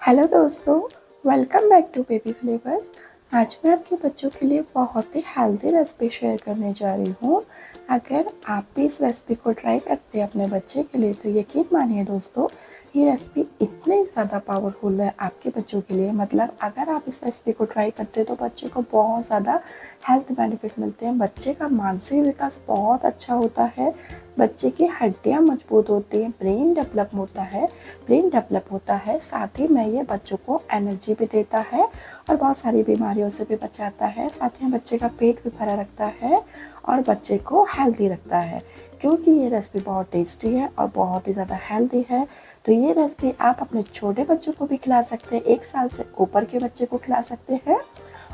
Hello दोस्तों, welcome back to Baby Flavours. आज मैं आपके बच्चों के लिए बहुत ही हेल्दी रेसिपी शेयर करने जा रही हूँ। अगर आप भी इस रेसिपी को ट्राई करते हैं अपने बच्चे के लिए तो यकीन मानिए दोस्तों, ये रेसिपी इतनी ज़्यादा पावरफुल है आपके बच्चों के लिए। मतलब अगर आप इस रेसिपी को ट्राई करते हैं तो बच्चे को बहुत ज़्यादा हेल्थ बेनिफिट मिलते हैं। बच्चे का मानसिक विकास बहुत अच्छा होता है, बच्चे की हड्डियाँ मजबूत होती हैं, ब्रेन डेवलप होता है। साथ ही में ये बच्चों को एनर्जी भी देता है और बहुत सारी बीमारियों से भी बचाता है। साथ ही बच्चे का पेट भी भरा रखता है और बच्चे को हेल्दी रखता है, क्योंकि ये रेसिपी बहुत टेस्टी है और बहुत ही ज़्यादा हेल्दी है। तो ये रेसिपी आप अपने छोटे बच्चों को भी खिला सकते हैं, 1 साल से ऊपर के बच्चे को खिला सकते हैं।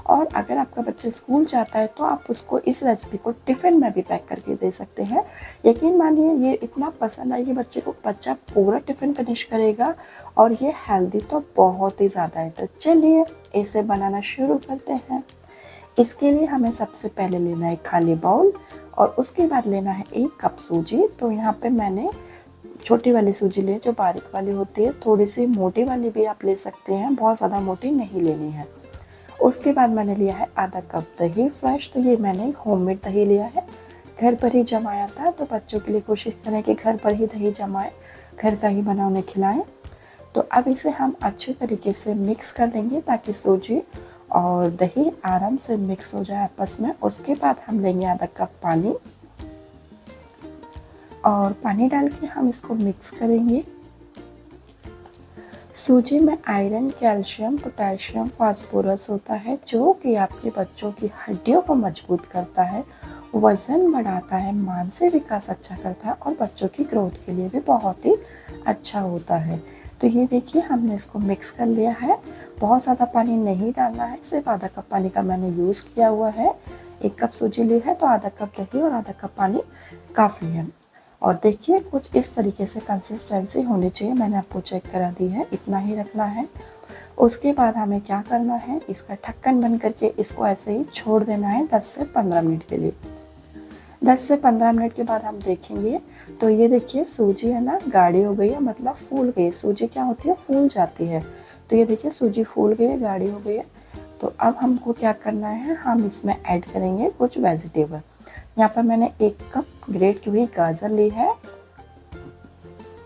और अगर आपका बच्चा स्कूल जाता है तो आप उसको इस रेसिपी को टिफ़िन में भी पैक करके दे सकते हैं। यकीन मानिए ये इतना पसंद आएगी बच्चे को, बच्चा पूरा टिफ़िन फिनिश करेगा और ये हेल्दी तो बहुत ही ज़्यादा है। तो चलिए इसे बनाना शुरू करते हैं। इसके लिए हमें सबसे पहले लेना है खाली बाउल और उसके बाद लेना है 1 कप सूजी। तो यहाँ पे मैंने छोटी वाली सूजी ली, जो बारीक वाली होती है। थोड़ी सी मोटी वाली भी आप ले सकते हैं, बहुत ज़्यादा मोटी नहीं लेनी है। उसके बाद मैंने लिया है आधा कप दही फ्रेश। तो ये मैंने होममेड दही लिया है, घर पर ही जमाया था। तो बच्चों के लिए कोशिश करें कि घर पर ही दही जमाएं, घर का ही बना उन्हें खिलाएं। तो अब इसे हम अच्छे तरीके से मिक्स कर लेंगे ताकि सूजी और दही आराम से मिक्स हो जाए आपस में। उसके बाद हम लेंगे आधा कप पानी और पानी डाल के हम इसको मिक्स करेंगे। सूजी में आयरन, कैल्शियम, पोटेशियम, फास्फोरस होता है, जो कि आपके बच्चों की हड्डियों को मजबूत करता है, वज़न बढ़ाता है, मानसिक विकास अच्छा करता है और बच्चों की ग्रोथ के लिए भी बहुत ही अच्छा होता है। तो ये देखिए हमने इसको मिक्स कर लिया है। बहुत ज़्यादा पानी नहीं डालना है, सिर्फ आधा कप पानी का मैंने यूज़ किया हुआ है। 1 कप सूजी ली है तो आधा कप दही और आधा कप पानी काफ़ी है। और देखिए कुछ इस तरीके से कंसिस्टेंसी होनी चाहिए, मैंने आपको चेक करा दी है, इतना ही रखना है। उसके बाद हमें क्या करना है, इसका ढक्कन बंद करके इसको ऐसे ही छोड़ देना है 10 से 15 मिनट के लिए। 10 से 15 मिनट के बाद हम देखेंगे तो ये देखिए सूजी है ना गाढ़ी हो गई है, मतलब फूल गई। सूजी क्या होती है, फूल जाती है। तो ये देखिए सूजी फूल गई है, गाढ़ी हो गई है। तो अब हमको क्या करना है, हम इसमें ऐड करेंगे कुछ वेजिटेबल। यहाँ पर मैंने 1 कप ग्रेट की हुई गाजर ली है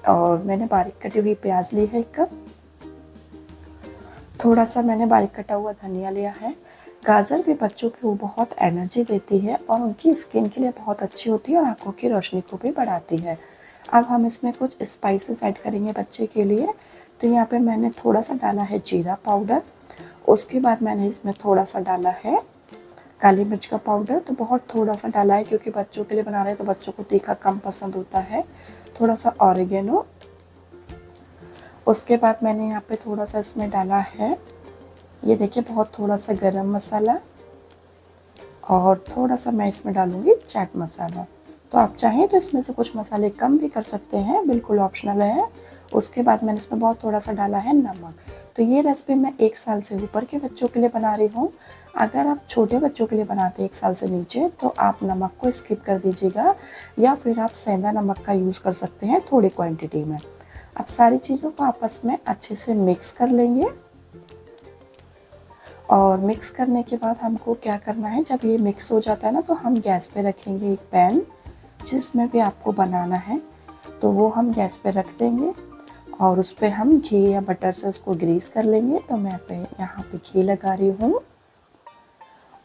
और मैंने बारीक कटी हुई प्याज ली है 1 कप। थोड़ा सा मैंने बारीक कटा हुआ धनिया लिया है। गाजर भी बच्चों को बहुत एनर्जी देती है और उनकी स्किन के लिए बहुत अच्छी होती है और आंखों की रोशनी को भी बढ़ाती है। अब हम इसमें कुछ स्पाइसेस ऐड करेंगे बच्चे के लिए। तो यहाँ पे मैंने थोड़ा सा डाला है जीरा पाउडर। उसके बाद मैंने इसमें थोड़ा सा डाला है काली मिर्च का पाउडर। तो बहुत थोड़ा सा डाला है क्योंकि बच्चों के लिए बना रहे हैं तो बच्चों को तीखा कम पसंद होता है। थोड़ा सा ऑरिगेनो। उसके बाद मैंने यहाँ पे थोड़ा सा इसमें डाला है, ये देखिए बहुत थोड़ा सा गरम मसाला और थोड़ा सा मैं इसमें डालूँगी चाट मसाला। तो आप चाहें तो इसमें से कुछ मसाले कम भी कर सकते हैं, बिल्कुल ऑप्शनल है। उसके बाद मैंने इसमें बहुत थोड़ा सा डाला है नमक। तो ये रेसिपी मैं 1 साल से ऊपर के बच्चों के लिए बना रही हूँ। अगर आप छोटे बच्चों के लिए बनाते हैं 1 साल से नीचे तो आप नमक को स्किप कर दीजिएगा या फिर आप सेंधा नमक का यूज़ कर सकते हैं थोड़ी क्वांटिटी में। अब सारी चीज़ों को आपस में अच्छे से मिक्स कर लेंगे और मिक्स करने के बाद हमको क्या करना है, जब ये मिक्स हो जाता है ना तो हम गैस पे रखेंगे एक पैन जिसमें भी आपको बनाना है। तो वो हम गैस पे रख देंगे और उस पर हम घी या बटर से उसको ग्रीस कर लेंगे। तो मैं यहाँ पे घी लगा रही हूँ।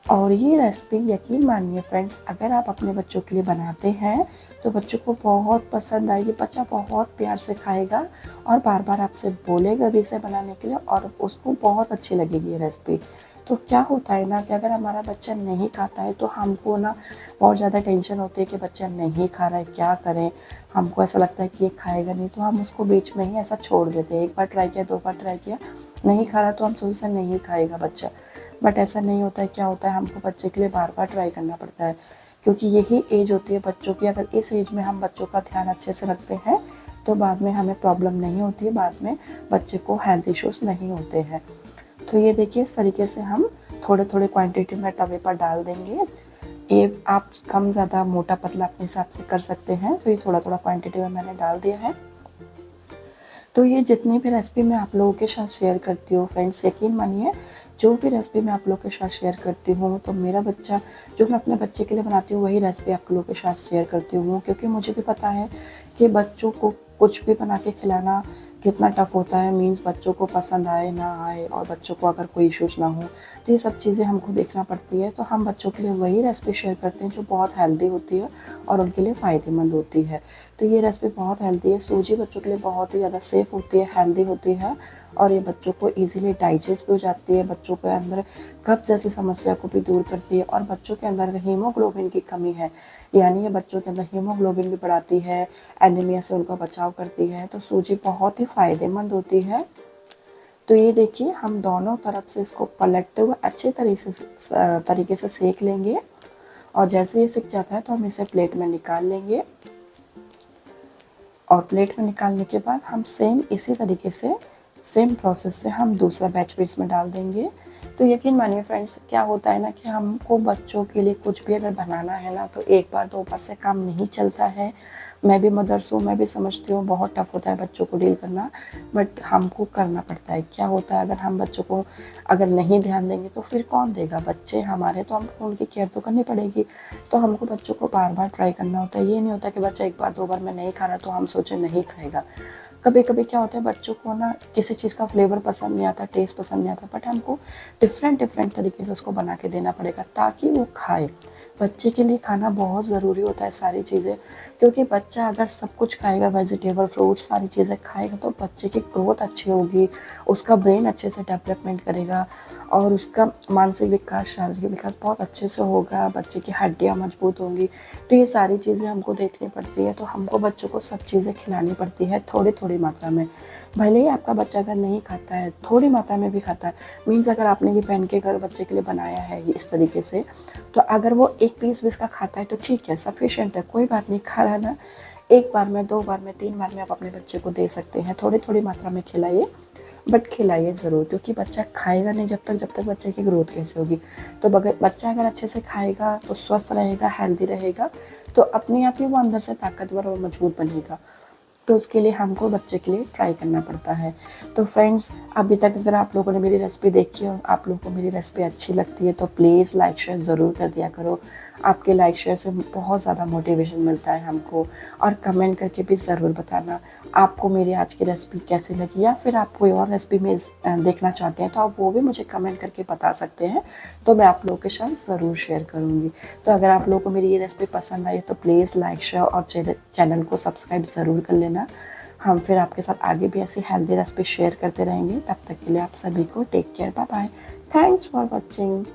और ये रेसिपी यकीन मानिए फ्रेंड्स, अगर आप अपने बच्चों के लिए बनाते हैं तो बच्चों को बहुत पसंद आएगी, बच्चा बहुत प्यार से खाएगा और बार बार आपसे बोलेगा भी इसे बनाने के लिए और उसको बहुत अच्छी लगेगी ये रेसिपी। तो क्या होता है ना कि अगर हमारा बच्चा नहीं खाता है तो हमको ना बहुत ज़्यादा टेंशन होती है कि बच्चा नहीं खा रहा है, क्या करें। हमको ऐसा लगता है कि ये खाएगा नहीं तो हम उसको बीच में ही ऐसा छोड़ देते हैं। 1 बार ट्राई किया, 2 बार ट्राई किया, नहीं खा रहा तो हम सोचते हैं नहीं खाएगा बच्चा। बट ऐसा नहीं होता है। क्या होता है, हमको बच्चे के लिए बार बार ट्राई करना पड़ता है क्योंकि यही एज होती है बच्चों की। अगर इस एज में हम बच्चों का ध्यान अच्छे से रखते हैं तो बाद में हमें प्रॉब्लम नहीं होती है, बाद में बच्चे को हेल्थ इश्यूज़ नहीं होते हैं। तो ये देखिए इस तरीके से हम थोड़े थोड़े क्वांटिटी में तवे पर डाल देंगे। ये आप कम ज़्यादा मोटा पतला अपने हिसाब से कर सकते हैं। तो ये थोड़ा थोड़ा क्वांटिटी में मैंने डाल दिया है। तो ये जितनी भी रेसिपी मैं आप लोगों के साथ शेयर करती हूँ फ्रेंड्स, यकीन मानिए जो भी रेसिपी मैं आप लोगों के साथ शेयर करती हूँ तो मेरा बच्चा, जो मैं अपने बच्चे के लिए बनाती हूँ वही रेसिपी आप लोगों के साथ शेयर करती हूँ, क्योंकि मुझे भी पता है कि बच्चों को कुछ भी बना के खिलाना कितना टफ़ होता है। मीन्स बच्चों को पसंद आए ना आए, और बच्चों को अगर कोई इश्यूज़ ना हो, तो ये सब चीज़ें हमको देखना पड़ती है। तो हम बच्चों के लिए वही रेसिपी शेयर करते हैं जो बहुत हेल्दी होती है और उनके लिए फ़ायदेमंद होती है। तो ये रेसिपी बहुत हेल्दी है। सूजी बच्चों के लिए बहुत ही ज़्यादा सेफ़ होती है, हेल्दी होती है, और ये बच्चों को ईज़िली डाइजेस्ट भी हो जाती है। बच्चों के अंदर कब्ज़ जैसी समस्या को भी दूर करती है, और बच्चों के अंदर हीमोग्लोबिन की कमी है, यानी ये बच्चों के अंदर हीमोग्लोबिन भी बढ़ाती है, एनीमिया से उनका बचाव करती है। तो सूजी बहुत ही फ़ायदेमंद होती है। तो ये देखिए, हम दोनों तरफ से इसको पलटते हुए अच्छे तरीके से सेक लेंगे, और जैसे ये सिक जाता है तो हम इसे प्लेट में निकाल लेंगे। और प्लेट में निकालने के बाद हम सेम इसी तरीके से, सेम प्रोसेस से हम दूसरा बैच भी इसमें डाल देंगे। तो यकीन मानिए फ्रेंड्स, क्या होता है ना कि हमको बच्चों के लिए कुछ भी अगर बनाना है ना, तो एक बार दो बार से काम नहीं चलता है। मैं भी मदर्स हूँ, मैं भी समझती हूँ बहुत टफ़ होता है बच्चों को डील करना, बट हमको करना पड़ता है। क्या होता है, अगर हम बच्चों को अगर नहीं ध्यान देंगे तो फिर कौन देगा? बच्चे हमारे, तो हमको उनकी केयर तो करनी पड़ेगी। तो हमको बच्चों को बार बार ट्राई करना होता है। ये नहीं होता कि बच्चा एक बार दो बार में नहीं खा रहा तो हम सोचें नहीं खाएगा। कभी कभी क्या होता है, बच्चों को ना किसी चीज़ का फ्लेवर पसंद नहीं आता, टेस्ट पसंद नहीं आता, बट हमको डिफरेंट तरीके से उसको बना के देना पड़ेगा ताकि वो खाए। बच्चे के लिए खाना बहुत ज़रूरी होता है सारी चीज़ें, क्योंकि बच्चा अगर सब कुछ खाएगा, वेजिटेबल फ्रूट्स सारी चीज़ें खाएगा, तो बच्चे की ग्रोथ अच्छी होगी, उसका ब्रेन अच्छे से डेवलपमेंट करेगा, और उसका मानसिक विकास, शारीरिक विकास बहुत अच्छे से होगा, बच्चे की हड्डियाँ मजबूत होंगी। तो ये सारी चीज़ें हमको देखनी पड़ती है। तो हमको बच्चों को सब चीज़ें खिलानी पड़ती है थोड़ी थोड़ी मात्रा में। भले ही आपका बच्चा अगर नहीं खाता है, थोड़ी मात्रा में भी खाता है, मीन्स अगर आपने ये पहन के घर बच्चे के लिए बनाया है ये इस तरीके से, तो अगर वो एक पीस भी इसका खाता है तो ठीक है, सफिशिएंट है, कोई बात नहीं। खा रहा ना, एक बार में, दो बार में, तीन बार में आप अपने बच्चे को दे सकते हैं। थोड़ी थोड़ी मात्रा में खिलाइए, बट खिलाइए ज़रूर, क्योंकि बच्चा खाएगा नहीं जब तक बच्चे की ग्रोथ कैसे होगी? तो बच्चा अगर अच्छे से खाएगा तो स्वस्थ रहेगा, हेल्दी रहेगा, तो अपने आप ही वो अंदर से ताकतवर और मजबूत बनेगा। तो उसके लिए हमको बच्चे के लिए ट्राई करना पड़ता है। तो फ्रेंड्स, अभी तक अगर आप लोगों ने मेरी रेसिपी देखी और आप लोगों को मेरी रेसिपी अच्छी लगती है तो प्लीज़ लाइक शेयर ज़रूर कर दिया करो। आपके लाइक शेयर से बहुत ज़्यादा मोटिवेशन मिलता है हमको। और कमेंट करके भी ज़रूर बताना आपको मेरी आज की रेसिपी कैसी लगी, या फिर आप कोई और रेसिपी में देखना चाहते हैं तो आप वो भी मुझे कमेंट करके बता सकते हैं, तो मैं आप लोगों के साथ ज़रूर शेयर करूँगी। तो अगर आप लोगों को मेरी ये रेसिपी पसंद आई तो प्लीज़ लाइक शेयर और चैनल को सब्सक्राइब ज़रूर कर लेना। हम फिर आपके साथ आगे भी ऐसी हेल्दी रेसिपी शेयर करते रहेंगे। तब तक के लिए आप सभी को take care, bye bye, thanks for watching.